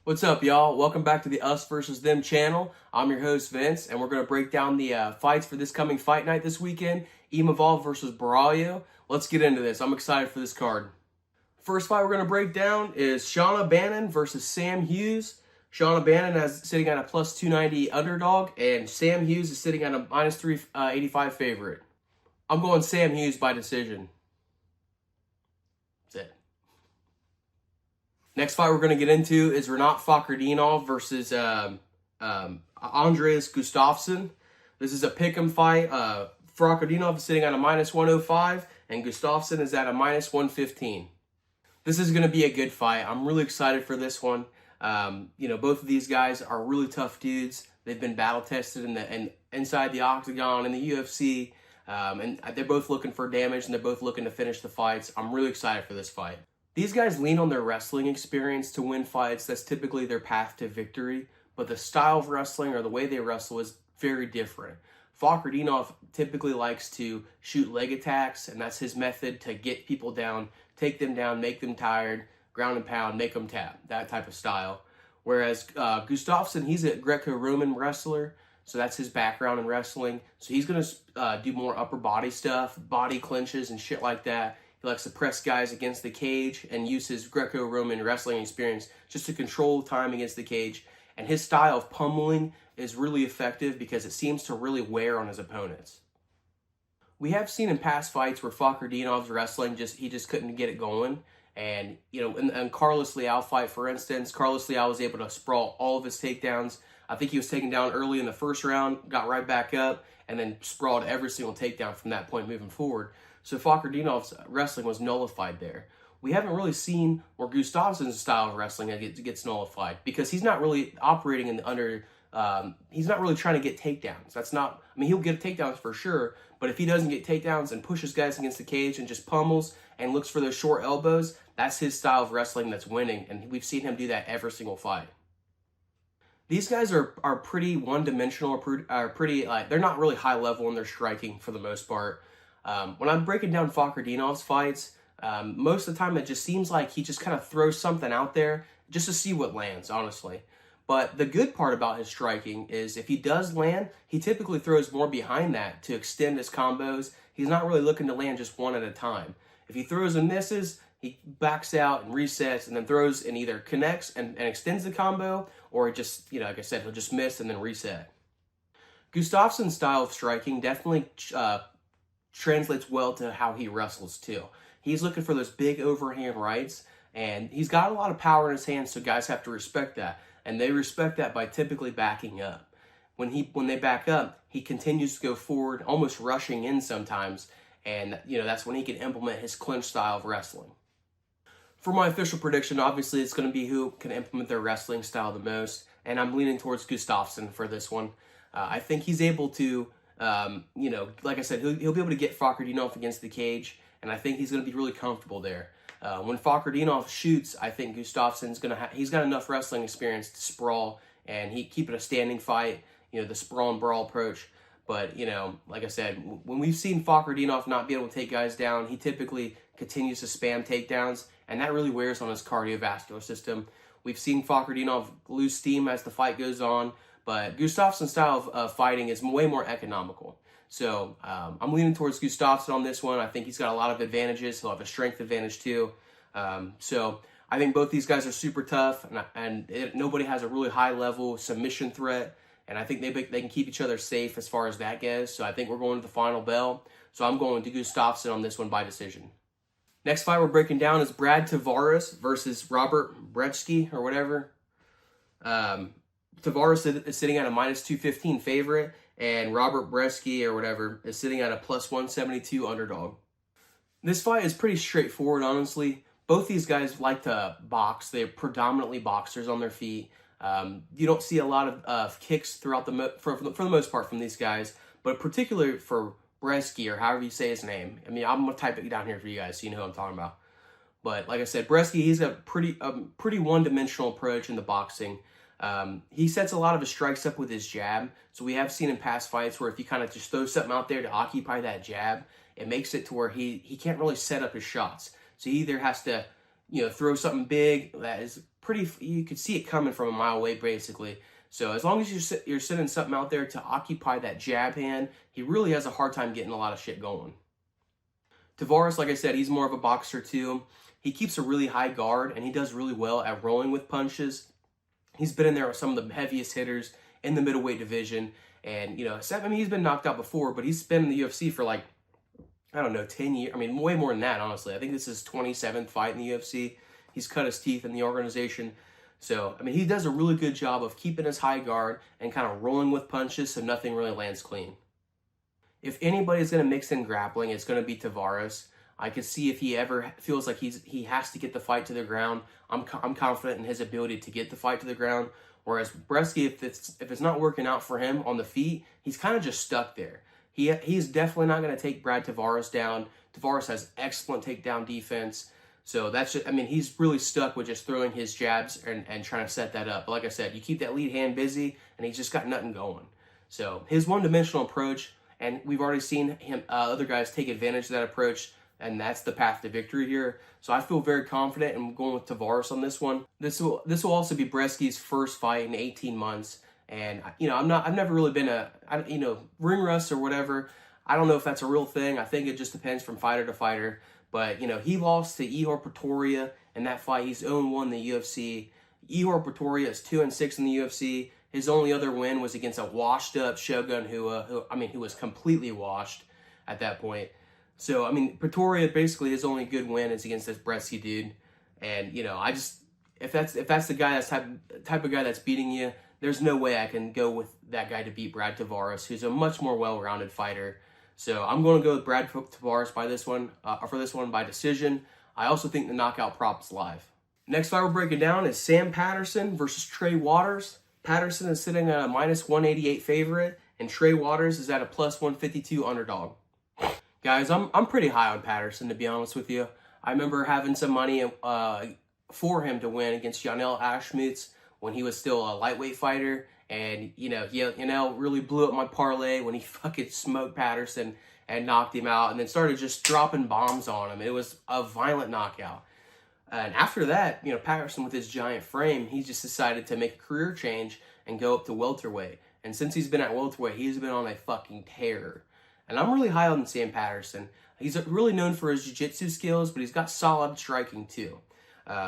What's up, y'all? Welcome back to the Us versus Them channel. I'm your host, Vince, and we're going to break down the fights for this coming fight night this weekend. Imavov versus Baralho. Let's get into this. I'm excited for this card. First fight we're going to break down is Shauna Bannon versus Sam Hughes. Shauna Bannon is sitting at a plus 290 underdog, and Sam Hughes is sitting at a minus 385 favorite. I'm going Sam Hughes by decision. That's it. Next fight we're going to get into is Renat Fakhretdinov versus Andreas Gustafsson. This is a pick'em fight. Fakhretdinov is sitting at a minus 105, and Gustafsson is at a minus 115. This is going to be a good fight. I'm really excited for this one. Both of these guys are really tough dudes. They've been battle tested inside the octagon in the UFC, and they're both looking for damage, and they're both looking to finish the fights. I'm really excited for this fight. These guys lean on their wrestling experience to win fights. That's typically their path to victory, but the style of wrestling or the way they wrestle is very different. Fakhretdinov typically likes to shoot leg attacks, and that's his method to get people down, take them down, make them tired, ground and pound, make them tap, that type of style. Whereas Gustafsson, he's a Greco-Roman wrestler, so that's his background in wrestling. So he's going to do more upper body stuff, body clinches and shit like that. He likes to press guys against the cage and use his Greco-Roman wrestling experience just to control time against the cage. And his style of pummeling is really effective because it seems to really wear on his opponents. We have seen in past fights where Fakhretdinov's wrestling, he just couldn't get it going. And, in Carlos Leal fight, for instance, Carlos Leal was able to sprawl all of his takedowns. I think he was taken down early in the first round, got right back up, and then sprawled every single takedown from that point moving forward. So Fakhretdinov's wrestling was nullified there. We haven't really seen where Gustafsson's style of wrestling gets nullified because he's not really operating he's not really trying to get takedowns. He'll get takedowns for sure, but if he doesn't get takedowns and pushes guys against the cage and just pummels and looks for those short elbows, that's his style of wrestling that's winning, and we've seen him do that every single fight. These guys are pretty one-dimensional, they're not really high level in their striking for the most part. When I'm breaking down Fakhretdinov's fights, most of the time it just seems like he just kind of throws something out there just to see what lands, honestly. But the good part about his striking is if he does land, he typically throws more behind that to extend his combos. He's not really looking to land just one at a time. If he throws and misses, he backs out and resets and then throws and either connects and extends the combo, or just, like I said, he'll just miss and then reset. Gustafsson's style of striking definitely translates well to how he wrestles too. He's looking for those big overhand rights, and he's got a lot of power in his hands, so guys have to respect that. And they respect that by typically backing up. When they back up, he continues to go forward, almost rushing in sometimes, and that's when he can implement his clinch style of wrestling. For my official prediction, obviously it's going to be who can implement their wrestling style the most, and I'm leaning towards Gustafsson for this one. I think he's able to, like I said, he'll be able to get Fakhretdinov against the cage, and I think he's going to be really comfortable there. When Fakhretdinov shoots, I think Gustafsson's he's got enough wrestling experience to sprawl and keep it a standing fight, the sprawl and brawl approach. But, like I said, when we've seen Fakhretdinov not be able to take guys down, he typically continues to spam takedowns, and that really wears on his cardiovascular system. We've seen Fakhretdinov lose steam as the fight goes on, but Gustafsson's style of fighting is way more economical. So I'm leaning towards Gustafsson on this one. I think he's got a lot of advantages. He'll have a strength advantage too. So I think both these guys are super tough, and nobody has a really high-level submission threat. And I think they can keep each other safe as far as that goes. So I think we're going to the final bell. So I'm going to Gustafsson on this one by decision. Next fight we're breaking down is Brad Tavares versus Robert Brzeski or whatever. Tavares is sitting at a minus 215 favorite, and Robert Brzeski or whatever is sitting at a plus 172 underdog. This fight is pretty straightforward, honestly. Both these guys like to box. They're predominantly boxers on their feet. You don't see a lot of kicks throughout for the most part from these guys, but particularly for Brzeski, or however you say his name. I'm going to type it down here for you guys so you know who I'm talking about. But like I said, Brzeski, he's got a pretty one-dimensional approach in the boxing. He sets a lot of his strikes up with his jab. So we have seen in past fights where if you kind of just throw something out there to occupy that jab, it makes it to where he can't really set up his shots. So he either has to throw something big that is pretty, you could see it coming from a mile away basically. So as long as you're sending something out there to occupy that jab hand, he really has a hard time getting a lot of shit going. Tavares, like I said, he's more of a boxer too. He keeps a really high guard, and he does really well at rolling with punches. He's been in there with some of the heaviest hitters in the middleweight division. And, he's been knocked out before, but he's been in the UFC for like, I don't know, 10 years. I mean, way more than that, honestly. I think this is his 27th fight in the UFC. He's cut his teeth in the organization. So, he does a really good job of keeping his high guard and kind of rolling with punches so nothing really lands clean. If anybody's going to mix in grappling, it's going to be Tavares. I could see if he ever feels like he has to get the fight to the ground, I'm confident in his ability to get the fight to the ground. Whereas Bresky, if it's not working out for him on the feet, he's kind of just stuck there. He's definitely not going to take Brad Tavares down. Tavares has excellent takedown defense. So that's just, he's really stuck with just throwing his jabs and trying to set that up. But like I said, you keep that lead hand busy, and he's just got nothing going. So his one-dimensional approach, and we've already seen him other guys take advantage of that approach, and that's the path to victory here. So I feel very confident in going with Tavares on this one. This will also be Bresky's first fight in 18 months. And, I've never really been ring rust or whatever. I don't know if that's a real thing. I think it just depends from fighter to fighter. But, he lost to Ihor Pretoria in that fight. He's 0-1 in the UFC. Ihor Pretoria is 2-6 in the UFC. His only other win was against a washed-up Shogun who was completely washed at that point. So, Pretoria, basically his only good win is against this Bresky dude. And, if that's the guy, that's type of guy that's beating you, there's no way I can go with that guy to beat Brad Tavares, who's a much more well-rounded fighter. So I'm going to go with Brad Tavares for this one by decision. I also think the knockout prop is live. Next fight we're breaking down is Sam Patterson versus Trey Waters. Patterson is sitting at a -188 favorite, and Trey Waters is at a +152 underdog. Guys, I'm pretty high on Patterson, to be honest with you. I remember having some money for him to win against Yanel Ashmuts when he was still a lightweight fighter. And, Yanel really blew up my parlay when he fucking smoked Patterson and knocked him out and then started just dropping bombs on him. It was a violent knockout. And after that, Patterson with his giant frame, he just decided to make a career change and go up to welterweight. And since he's been at welterweight, he's been on a fucking tear. And I'm really high on Sam Patterson. He's really known for his jiu-jitsu skills, but he's got solid striking too.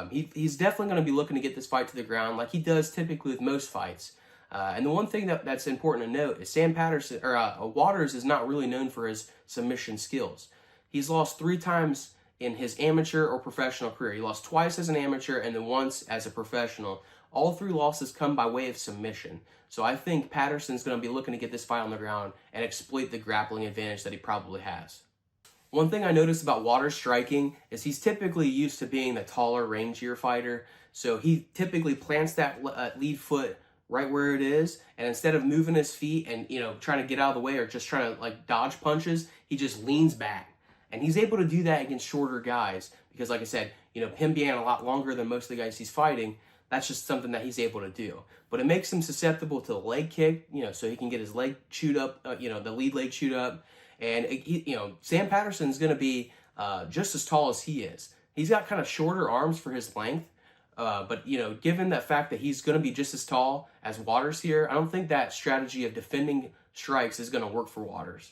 He's definitely going to be looking to get this fight to the ground like he does typically with most fights. And the one thing that's important to note is Sam Patterson, Waters is not really known for his submission skills. He's lost 3 times in his amateur or professional career. He lost twice as an amateur and then once as a professional. All 3 losses come by way of submission. So I think Patterson's going to be looking to get this fight on the ground and exploit the grappling advantage that he probably has. One thing I noticed about Waters' striking is he's typically used to being the taller, rangier fighter. So he typically plants that lead foot right where it is, and instead of moving his feet and trying to get out of the way or just trying to dodge punches, he just leans back. And he's able to do that against shorter guys because, like I said, him being a lot longer than most of the guys he's fighting, that's just something that he's able to do. But it makes him susceptible to the leg kick, so he can get his leg chewed up, the lead leg chewed up. And, Sam Patterson's going to be just as tall as he is. He's got kind of shorter arms for his length. But, given the fact that he's going to be just as tall as Waters here, I don't think that strategy of defending strikes is going to work for Waters.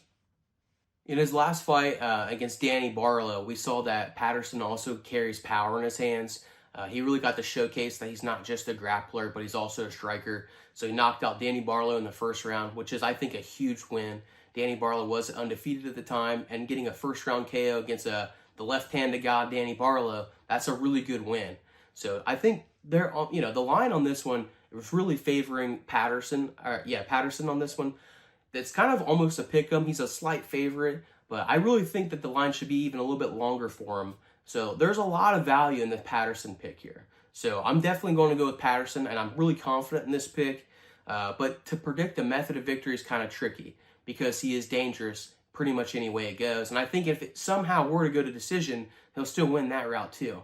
In his last fight against Danny Barlow, we saw that Patterson also carries power in his hands. He really got to showcase that he's not just a grappler, but he's also a striker. So he knocked out Danny Barlow in the first round, which is, I think, a huge win. Danny Barlow was undefeated at the time, and getting a first-round KO against the left-handed god Danny Barlow, that's a really good win. So I think the line on this one was really favoring Patterson. Patterson on this one. It's kind of almost a pick-em. He's a slight favorite, but I really think that the line should be even a little bit longer for him. So there's a lot of value in the Patterson pick here. So I'm definitely going to go with Patterson, and I'm really confident in this pick. But to predict the method of victory is kind of tricky because he is dangerous pretty much any way it goes. And I think if it somehow were to go to decision, he'll still win that route too.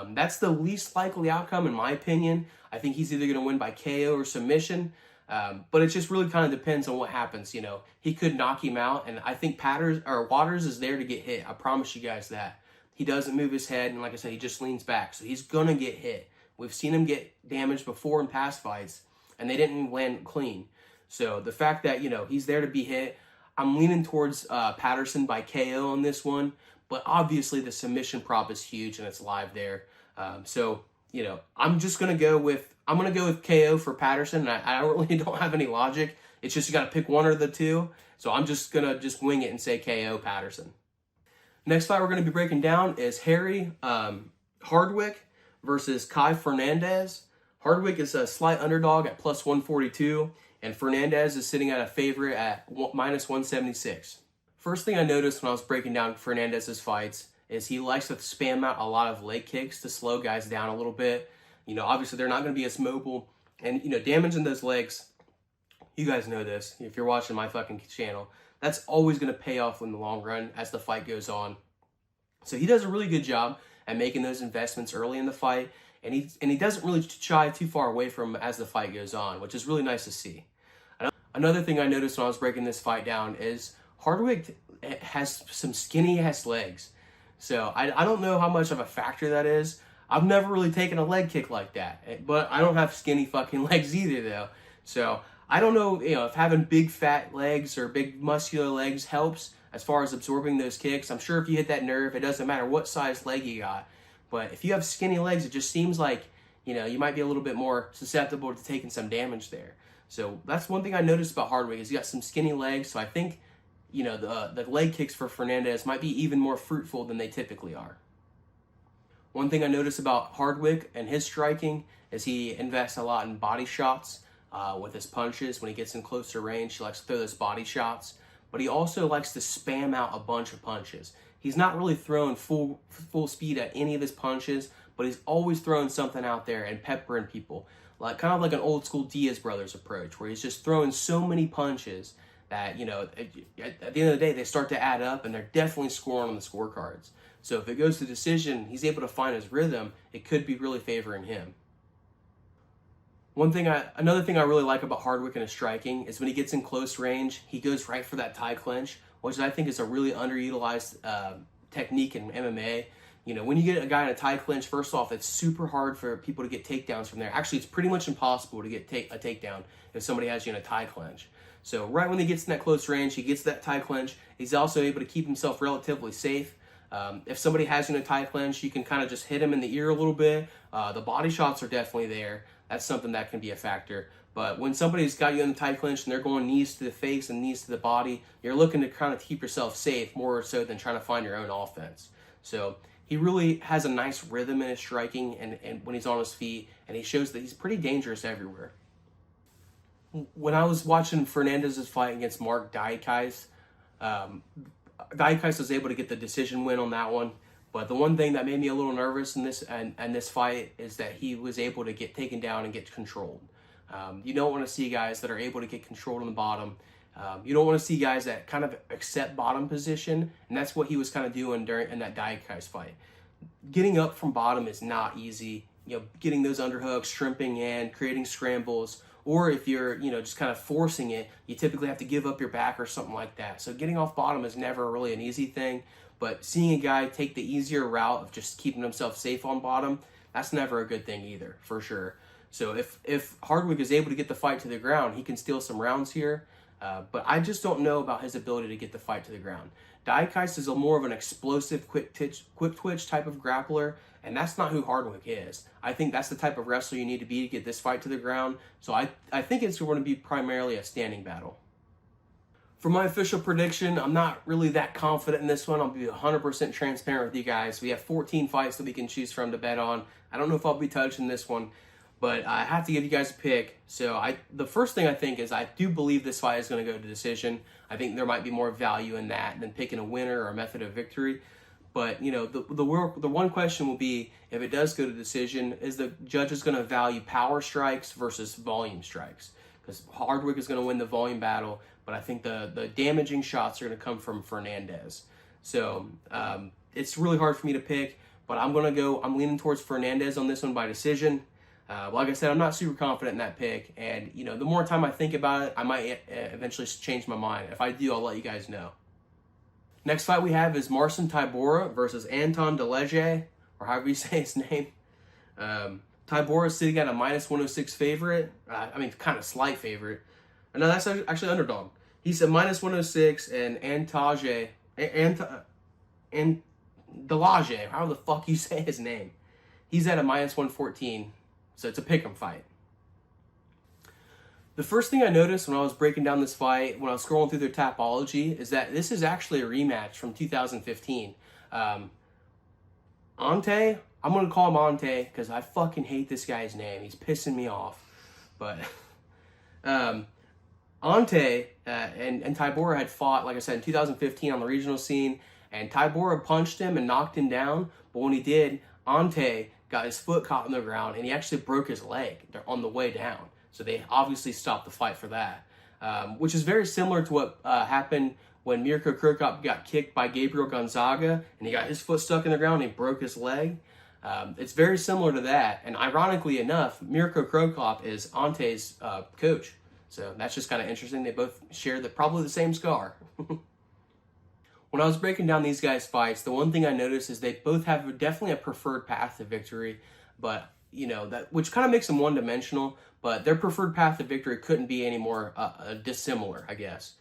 That's the least likely outcome in my opinion. I think he's either going to win by KO or submission. But it just really kind of depends on what happens. He could knock him out, and I think Waters is there to get hit. I promise you guys that. he doesn't move his head, and like I said, he just leans back. So he's going to get hit. We've seen him get damaged before in past fights, and they didn't land clean. So the fact that, he's there to be hit, I'm leaning towards Patterson by KO on this one. But obviously the submission prop is huge, and it's live there. I'm just going to go with KO for Patterson. And I really don't have any logic. It's just you got to pick one or the two. So I'm just going to wing it and say KO Patterson. Next fight we're going to be breaking down is Harry Hardwick versus Kai Fernandez. Hardwick is a slight underdog at plus 142, and Fernandez is sitting at a favorite at minus 176. First thing I noticed when I was breaking down Fernandez's fights is he likes to spam out a lot of leg kicks to slow guys down a little bit. Obviously they're not going to be as mobile, and damaging those legs, you guys know this if you're watching my fucking channel, that's always going to pay off in the long run as the fight goes on. So he does a really good job at making those investments early in the fight, and he doesn't really shy too far away from him as the fight goes on, which is really nice to see. Another thing I noticed when I was breaking this fight down is Hardwick has some skinny-ass legs. So I don't know how much of a factor that is. I've never really taken a leg kick like that, but I don't have skinny fucking legs either, though. So I don't know, if having big fat legs or big muscular legs helps as far as absorbing those kicks. I'm sure if you hit that nerve, it doesn't matter what size leg you got. But if you have skinny legs, it just seems like, you might be a little bit more susceptible to taking some damage there. So that's one thing I noticed about Hardwick is he got some skinny legs. So I think, the leg kicks for Fernandez might be even more fruitful than they typically are. One thing I noticed about Hardwick and his striking is he invests a lot in body shots with his punches. When he gets in closer range, he likes to throw those body shots. But he also likes to spam out a bunch of punches. He's not really throwing full speed at any of his punches, but he's always throwing something out there and peppering people. Kind of like an old school Diaz brothers approach, where he's just throwing so many punches that, at the end of the day, they start to add up, and they're definitely scoring on the scorecards. So if it goes to decision, he's able to find his rhythm, it could be really favoring him. Another thing I really like about Hardwick and his striking is when he gets in close range, he goes right for that tie clinch, which I think is a really underutilized technique in MMA. When you get a guy in a tie clinch, first off, it's super hard for people to get takedowns from there. Actually, it's pretty much impossible to get a takedown if somebody has you in a tie clinch. So right when he gets in that close range, he gets that tie clinch. He's also able to keep himself relatively safe. If somebody has you in a tie clinch, you can kind of just hit him in the ear a little bit. The body shots are definitely there. That's something that can be a factor. But when somebody's got you in the tie clinch and they're going knees to the face and knees to the body, you're looking to kind of keep yourself safe more so than trying to find your own offense. So he really has a nice rhythm in his striking and when he's on his feet, and he shows that he's pretty dangerous everywhere. When I was watching Fernandez's fight against Mark Diakais, Diakais was able to get the decision win on that one. But the one thing that made me a little nervous in this fight is that he was able to get taken down and get controlled. You don't want to see guys that are able to get controlled on the bottom. You don't want to see guys that kind of accept bottom position, and that's what he was kind of doing in that Diakais fight. Getting up from bottom is not easy. Getting those underhooks, shrimping in, creating scrambles, or if you're, just kind of forcing it, you typically have to give up your back or something like that. So getting off bottom is never really an easy thing, but seeing a guy take the easier route of just keeping himself safe on bottom, that's never a good thing either, for sure. So if Hardwick is able to get the fight to the ground, he can steal some rounds here. But I just don't know about his ability to get the fight to the ground. Diakais is more of an explosive, quick twitch type of grappler, and that's not who Hardwick is. I think that's the type of wrestler you need to be to get this fight to the ground. So I think it's going to be primarily a standing battle. For my official prediction, I'm not really that confident in this one. I'll be 100% transparent with you guys. We have 14 fights that we can choose from to bet on. I don't know if I'll be touching this one, but I have to give you guys a pick. So the first thing I think is I do believe this fight is going to go to decision. I think there might be more value in that than picking a winner or a method of victory. But, the one question will be, if it does go to decision, is the judges going to value power strikes versus volume strikes? Because Hardwick is going to win the volume battle, but I think the damaging shots are going to come from Fernandez. So it's really hard for me to pick, but I'm leaning towards Fernandez on this one by decision. Like I said, I'm not super confident in that pick, and the more time I think about it, I might eventually change my mind. If I do, I'll let you guys know. Next fight we have is Marcin Tybura versus Anton Delege, or however you say his name. Tybura is sitting at a -106 favorite. I mean, kind of slight favorite. No, that's actually underdog. He's a -106, and Delage, how the fuck you say his name, he's at a -114. So it's a pick'em fight. The first thing I noticed when I was breaking down this fight, when I was scrolling through their Tapology, is that this is actually a rematch from 2015. Ante, I'm going to call him Ante because I fucking hate this guy's name. He's pissing me off. But Ante and Tybura had fought, like I said, in 2015 on the regional scene, and Tybura punched him and knocked him down, but when he did, Ante got his foot caught in the ground, and he actually broke his leg on the way down. So they obviously stopped the fight for that, which is very similar to what happened when Mirko Cro Cop got kicked by Gabriel Gonzaga, and he got his foot stuck in the ground and he broke his leg. It's very similar to that, and ironically enough, Mirko Cro Cop is Ante's coach. So that's just kind of interesting. They both share probably the same scar. When I was breaking down these guys' fights, the one thing I noticed is they both have definitely a preferred path to victory, but you know, that which kind of makes them one-dimensional, but their preferred path to victory couldn't be any more dissimilar, I guess.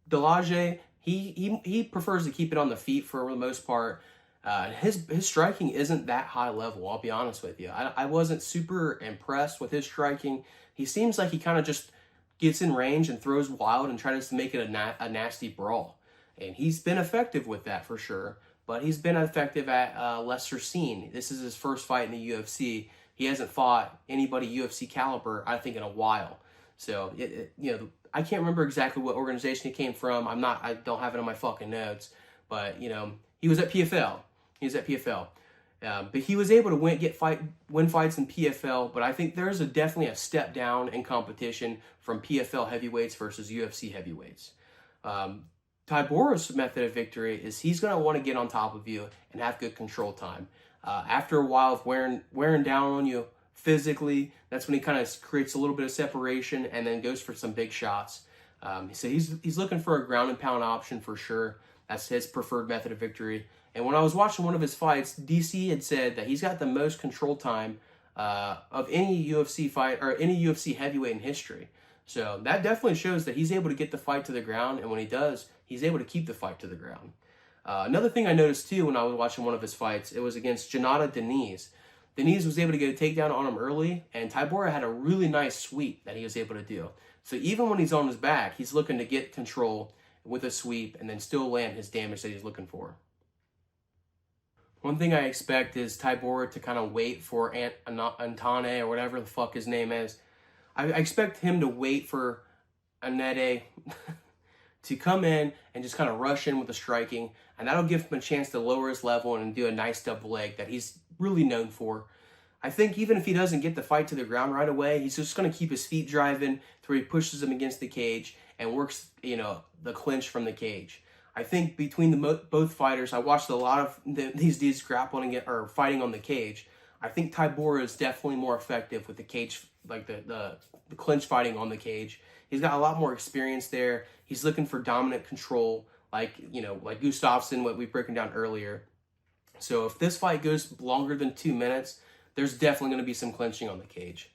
Delage, he prefers to keep it on the feet for the most part. His striking isn't that high level, I'll be honest with you. I wasn't super impressed with his striking. He seems like he kind of just gets in range and throws wild and tries to make it a nasty brawl. And he's been effective with that for sure, but he's been effective at lesser scene. This is his first fight in the UFC. He hasn't fought anybody UFC caliber, I think, in a while. So, you know, I can't remember exactly what organization he came from. I don't have it on my fucking notes, but you know, he was at PFL. But he was able to win fights in PFL, but I think there's definitely a step down in competition from PFL heavyweights versus UFC heavyweights. Tybura's method of victory is he's going to want to get on top of you and have good control time. After a while of wearing down on you physically, that's when he kind of creates a little bit of separation and then goes for some big shots. So he's looking for a ground and pound option for sure. That's his preferred method of victory. And when I was watching one of his fights, DC had said that he's got the most control time of any UFC fight or any UFC heavyweight in history. So that definitely shows that he's able to get the fight to the ground, and when he does, he's able to keep the fight to the ground. Another thing I noticed too when I was watching one of his fights, it was against Janata Deniz. Deniz was able to get a takedown on him early, and Tybura had a really nice sweep that he was able to do. So even when he's on his back, he's looking to get control with a sweep and then still land his damage that he's looking for. One thing I expect is Tybura to kind of wait for Antane or whatever the fuck his name is. I expect him to wait for Anete to come in and just kind of rush in with the striking, and that'll give him a chance to lower his level and do a nice double leg that he's really known for. I think even if he doesn't get the fight to the ground right away, he's just going to keep his feet driving to where he pushes him against the cage and works, you know, the clinch from the cage. I think between both fighters, I watched a lot of these dudes grappling or fighting on the cage. I think Tybura is definitely more effective with the cage, like the clinch fighting on the cage. He's got a lot more experience there. He's looking for dominant control, like Gustafsson, what we've broken down earlier. So if this fight goes longer than 2 minutes, there's definitely going to be some clinching on the cage.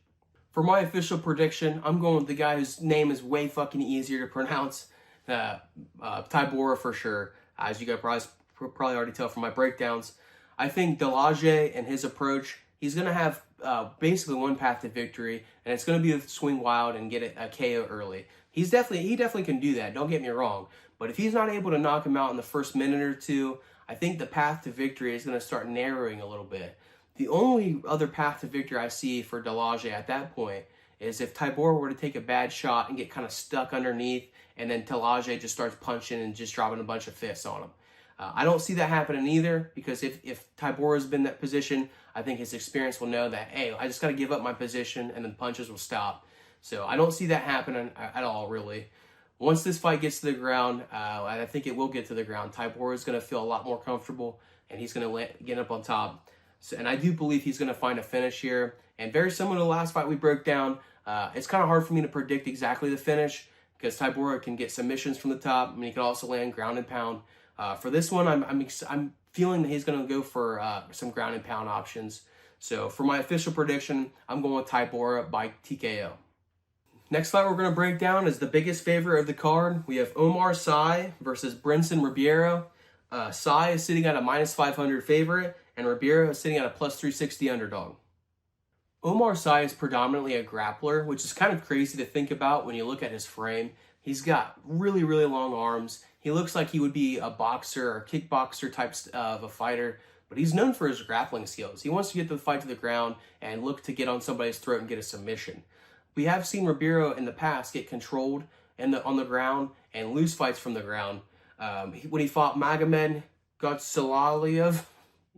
For my official prediction, I'm going with the guy whose name is way fucking easier to pronounce, Tybura for sure. As you guys probably already tell from my breakdowns, I think Delage and his approach, he's going to have basically one path to victory, and it's going to be to swing wild and get a KO early. He definitely can do that, don't get me wrong. But if he's not able to knock him out in the first minute or two, I think the path to victory is going to start narrowing a little bit. The only other path to victory I see for Delage at that point is if Tybura were to take a bad shot and get kind of stuck underneath, and then Delage just starts punching and just dropping a bunch of fists on him. I don't see that happening either, because if Tybura's been in that position, I think his experience will know that, hey, I just got to give up my position and then punches will stop. So I don't see that happening at all, really. Once this fight gets to the ground, I think it will get to the ground. Tybura is going to feel a lot more comfortable, and he's going to get up on top. So, and I do believe he's going to find a finish here. And very similar to the last fight we broke down, it's kind of hard for me to predict exactly the finish, because Tybura can get submissions from the top, and he can also land ground and pound. For this one, I'm feeling that he's going to go for some ground and pound options. So for my official prediction, I'm going with Tybura by TKO. Next fight we're going to break down is the biggest favorite of the card. We have Omar Sy versus Brinson Ribeiro. Sy is sitting at a -500 favorite, and Ribeiro is sitting at a +360 underdog. Omar Sy is predominantly a grappler, which is kind of crazy to think about when you look at his frame. He's got really, really long arms. He looks like he would be a boxer or kickboxer type of a fighter, but he's known for his grappling skills. He wants to get the fight to the ground and look to get on somebody's throat and get a submission. We have seen Ribeiro in the past get controlled on the ground and lose fights from the ground. When he fought Magomed Gotsaliev,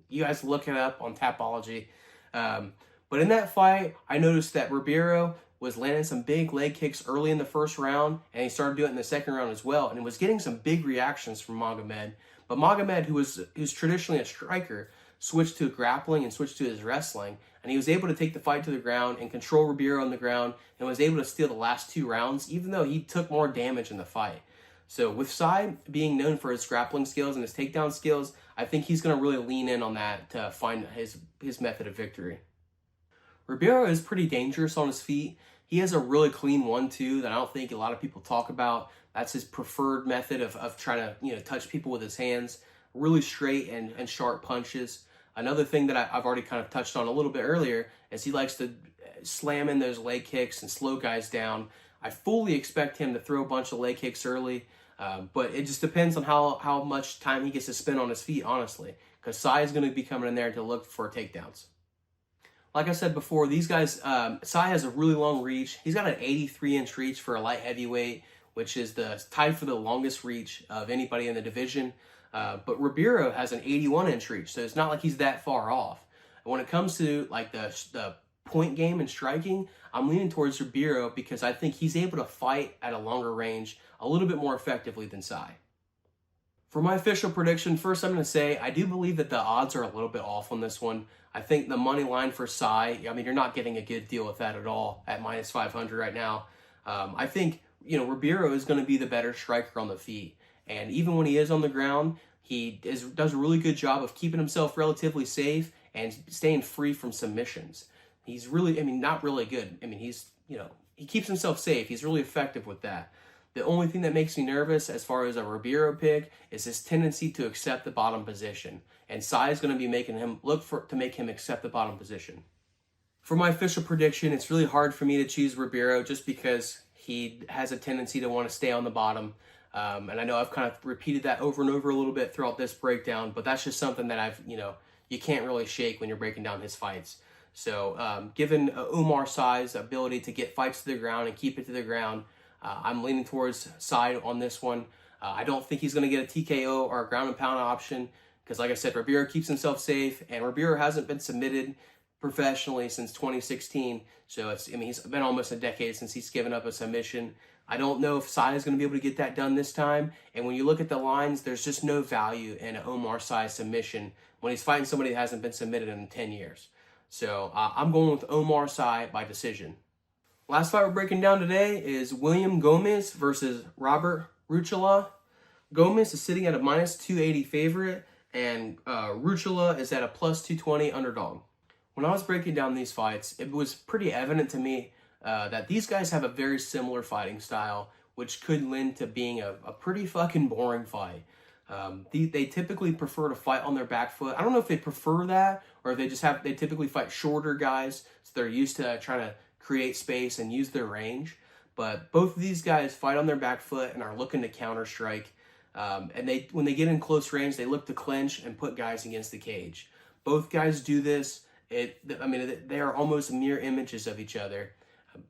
you guys look it up on Tapology. But in that fight, I noticed that Ribeiro was landing some big leg kicks early in the first round, and he started doing it in the second round as well, and it was getting some big reactions from Magomed. But Magomed, who's traditionally a striker, switched to grappling and switched to his wrestling, and he was able to take the fight to the ground and control Ribeiro on the ground, and was able to steal the last 2 rounds, even though he took more damage in the fight. So with Sy being known for his grappling skills and his takedown skills, I think he's going to really lean in on that to find his method of victory. Ribeiro is pretty dangerous on his feet. He has a really clean 1-2 that I don't think a lot of people talk about. That's his preferred method of trying to touch people with his hands. Really straight and sharp punches. Another thing that I've already kind of touched on a little bit earlier is he likes to slam in those leg kicks and slow guys down. I fully expect him to throw a bunch of leg kicks early, but it just depends on how much time he gets to spend on his feet, honestly, because Sy is going to be coming in there to look for takedowns. Like I said before, these guys, Sy has a really long reach. He's got an 83-inch reach for a light heavyweight, which is tied for the longest reach of anybody in the division. But Ribeiro has an 81-inch reach, so it's not like he's that far off. And when it comes to like the point game and striking, I'm leaning towards Ribeiro because I think he's able to fight at a longer range a little bit more effectively than Sy. For my official prediction, first I'm going to say I do believe that the odds are a little bit off on this one. I think the money line for Sy, I mean, you're not getting a good deal with that at all at -500 right now. I think, Ribeiro is going to be the better striker on the feet. And even when he is on the ground, he does a really good job of keeping himself relatively safe and staying free from submissions. He's really, not really good. He keeps himself safe. He's really effective with that. The only thing that makes me nervous as far as a Ribeiro pick is his tendency to accept the bottom position. And Sy is going to be making him to make him accept the bottom position. For my official prediction, it's really hard for me to choose Ribeiro just because he has a tendency to want to stay on the bottom. And I know I've kind of repeated that over and over a little bit throughout this breakdown, but that's just something that you can't really shake when you're breaking down his fights. So given Omar Sy's ability to get fights to the ground and keep it to the ground, I'm leaning towards Sy on this one. I don't think he's going to get a TKO or a ground and pound option because, like I said, Ribeiro keeps himself safe, and Ribeiro hasn't been submitted professionally since 2016. So he's been almost a decade since he's given up a submission. I don't know if Sy is going to be able to get that done this time. And when you look at the lines, there's just no value in an Omar Sy submission when he's fighting somebody that hasn't been submitted in 10 years. So I'm going with Omar Sy by decision. Last fight we're breaking down today is William Gomez versus Robert Ruchala. Gomez is sitting at a -280 favorite, and Ruchala is at a +220 underdog. When I was breaking down these fights, it was pretty evident to me that these guys have a very similar fighting style, which could lend to being a pretty fucking boring fight. They typically prefer to fight on their back foot. I don't know if they prefer that or if they typically fight shorter guys, so they're used to trying to create space and use their range. But both of these guys fight on their back foot and are looking to counter strike. And when they get in close range, they look to clinch and put guys against the cage. Both guys do this. They are almost mirror images of each other.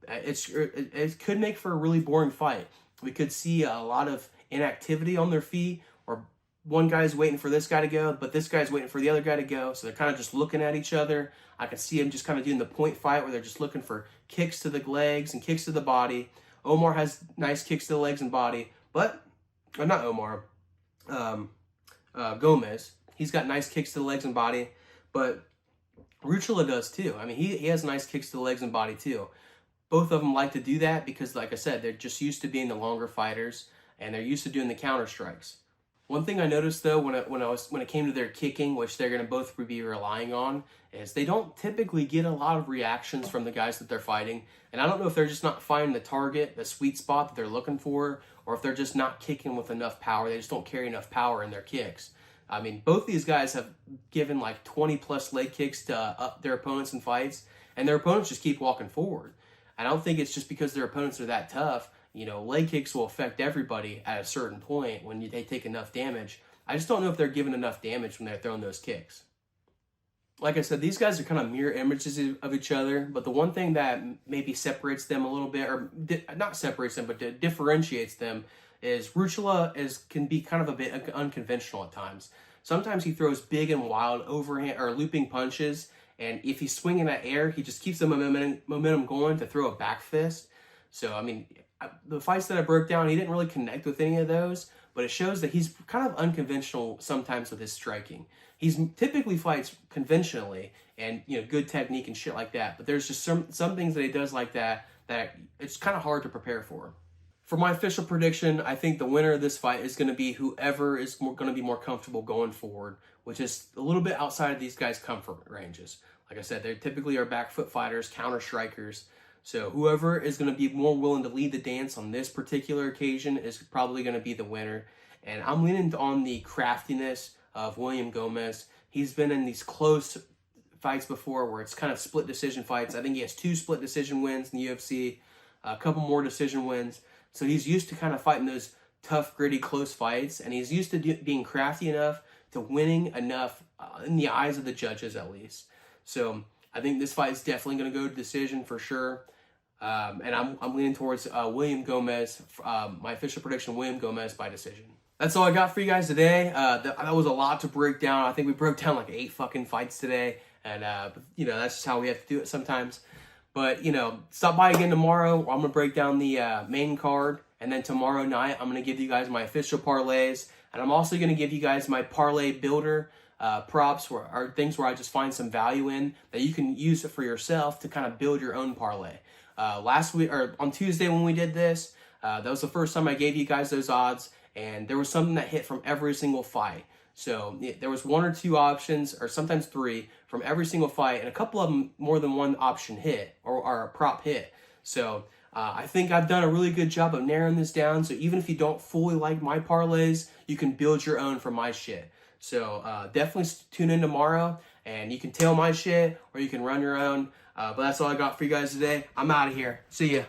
It could make for a really boring fight. We could see a lot of inactivity on their feet, or one guy's waiting for this guy to go, but this guy's waiting for the other guy to go, so they're kind of just looking at each other. I can see them just kind of doing the point fight where they're just looking for kicks to the legs and kicks to the body. Omar has nice kicks to the legs and body, not Omar, Gomez. He's got nice kicks to the legs and body, but Ruchala does too. He has nice kicks to the legs and body too. both of them like to do that because, like I said, they're just used to being the longer fighters and they're used to doing the counter strikes. One thing I noticed though when it came to their kicking, which they're going to both be relying on, is they don't typically get a lot of reactions from the guys that they're fighting. And I don't know if they're just not finding the target, the sweet spot that they're looking for, or if they're just not kicking with enough power. They just don't carry enough power in their kicks. I mean, both these guys have given like 20 plus leg kicks to their opponents in fights, and their opponents just keep walking forward. I don't think it's just because their opponents are that tough. You know, leg kicks will affect everybody at a certain point when they take enough damage. I just don't know if they're giving enough damage when they're throwing those kicks. Like I said, these guys are kind of mirror images of each other, but the one thing that maybe separates them a little bit, or not separates them, but differentiates them, is Ruchula can be kind of a bit unconventional at times. Sometimes he throws big and wild overhand or looping punches, and if he's swinging that air, he just keeps the momentum going to throw a back fist. So, I mean, the fights that I broke down, he didn't really connect with any of those, but it shows that he's kind of unconventional sometimes with his striking. He's typically fights conventionally and, you know, good technique and shit like that, but there's just some things that he does like that it's kind of hard to prepare for. For my official prediction, I think the winner of this fight is going to be whoever is going to be more comfortable going forward, which is a little bit outside of these guys' comfort ranges. Like I said, they typically are back foot fighters, counter strikers. So whoever is going to be more willing to lead the dance on this particular occasion is probably going to be the winner. And I'm leaning on the craftiness of William Gomez. He's been in these close fights before where it's kind of split decision fights. I think he has 2 split decision wins in the UFC, a couple more decision wins. So he's used to kind of fighting those tough, gritty, close fights, and he's used to being crafty enough to winning enough in the eyes of the judges, at least. So I think this fight is definitely going to go to decision for sure. And I'm leaning towards William Gomez. My official prediction, William Gomez by decision. That's all I got for you guys today. That was a lot to break down. I think we broke down like 8 fucking fights today. And, you know, that's just how we have to do it sometimes. But, you know, stop by again tomorrow. I'm going to break down the main card. And then tomorrow night, I'm going to give you guys my official parlays. And I'm also going to give you guys my parlay builder props, or things where I just find some value in that you can use it for yourself to kind of build your own parlay. Last week, or on Tuesday when we did this, that was the first time I gave you guys those odds. And there was something that hit from every single fight. So there was 1 or 2 options, or sometimes 3, from every single fight, and a couple of them more than one option hit, or a prop hit. So I think I've done a really good job of narrowing this down, so even if you don't fully like my parlays, you can build your own from my shit. So definitely tune in tomorrow, and you can tail my shit, or you can run your own. But that's all I got for you guys today. I'm out of here. See ya.